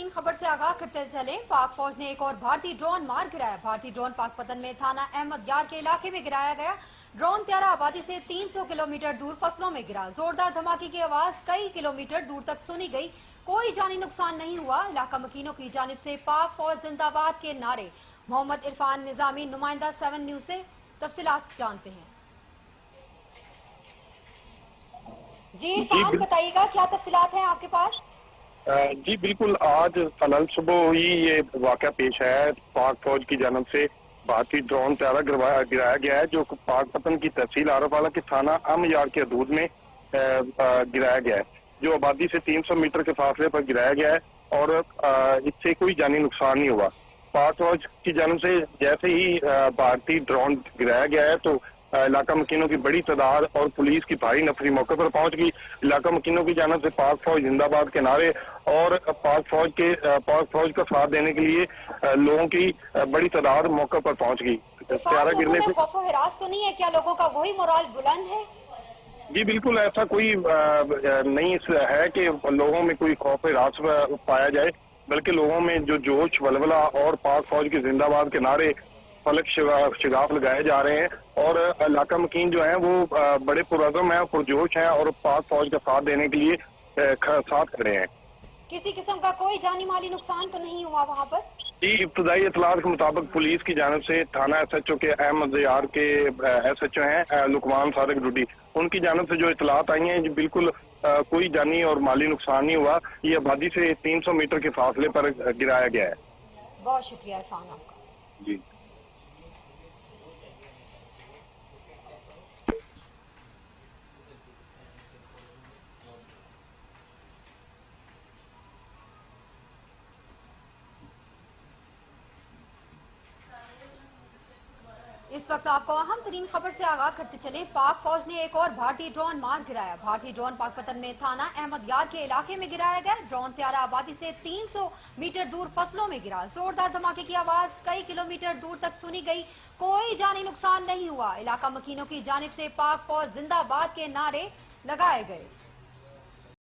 तरीन खबर से आगाह करते चले। पाक फौज ने एक और भारतीय ड्रोन मार गिराया। भारतीय ड्रोन पाकपतन में थाना अहमद यार के इलाके में गिराया गया। ड्रोन त्यारा आबादी से 300 किलोमीटर दूर फसलों में गिरा। जोरदार धमाके की आवाज कई किलोमीटर दूर तक सुनी गई। कोई जानी नुकसान नहीं हुआ। इलाका मकीनों की जानिब से पाक फौज जिंदाबाद के नारे। मोहम्मद इरफान निजामी, नुमाइंदा 7 न्यूज से तफसीलात जानते हैं। जी इरफान, बताइएगा क्या तफसीलात हैं आपके पास? जी बिल्कुल, आज कल सुबह ही ये वाक़या पेश आया है। पाक फौज की जानब से भारतीय ड्रोन त्यारा गिराया गया है, जो पाकपतन की तहसील आरफवाला के थाना अहमद के हदूद में गिराया गया है, जो आबादी से 300 मीटर के फासले पर गिराया गया है और इससे कोई जानी नुकसान नहीं हुआ। पाक फौज की जानब से जैसे ही भारतीय ड्रोन गिराया गया है तो इलाका मकीनों की बड़ी तादाद और पुलिस की भारी नफरी मौके पर पहुंच गई। इलाका मकीनों की जानब से पाक फौज जिंदाबाद के नारे और पाक फौज का साथ देने के लिए लोगों की बड़ी तादाद मौके पर पहुंच गई। त्यारा गिरने से खौफ हिरास तो नहीं है क्या? लोगों का वही मोराल बुलंद है? जी बिल्कुल, ऐसा कोई नहीं है कि लोगों में कोई खौफ हिरास पाया जाए, बल्कि लोगों में जो जोश, वलवला और पाक फौज के जिंदाबाद के नारे फलक शिगाफ लगाए जा रहे हैं और इलाका मकीन जो है वो बड़े पुरअज़म हैं, पुरजोश हैं और पाक फौज का साथ देने के लिए साथ खड़े हैं। किसी किस्म का कोई जानी माली नुकसान तो नहीं हुआ वहाँ पर? जी, इब्तदाई इतलात के मुताबिक पुलिस की जानब से थाना SHO के अहमद यार के SHO हैं लुकमान सादिक डुडी, उनकी जानब से जो इतलात आई हैं बिल्कुल कोई जानी और माली नुकसान नहीं हुआ। ये आबादी से 300 मीटर के फासले पर गिराया गया है। बहुत शुक्रिया इरफान आपका। जी। इस वक्त आपको अहम तरीन खबर से आगाह करते चले। पाक फौज ने एक और भारतीय ड्रोन मार गिराया। भारतीय ड्रोन पाकपतन में थाना अहमद यार के इलाके में गिराया गया। ड्रोन त्यारा आबादी से 300 मीटर दूर फसलों में गिरा। जोरदार धमाके की आवाज कई किलोमीटर दूर तक सुनी गई। कोई जानी नुकसान नहीं हुआ। इलाका मकीनों की जानिब से पाक फौज जिंदाबाद के नारे लगाए गए।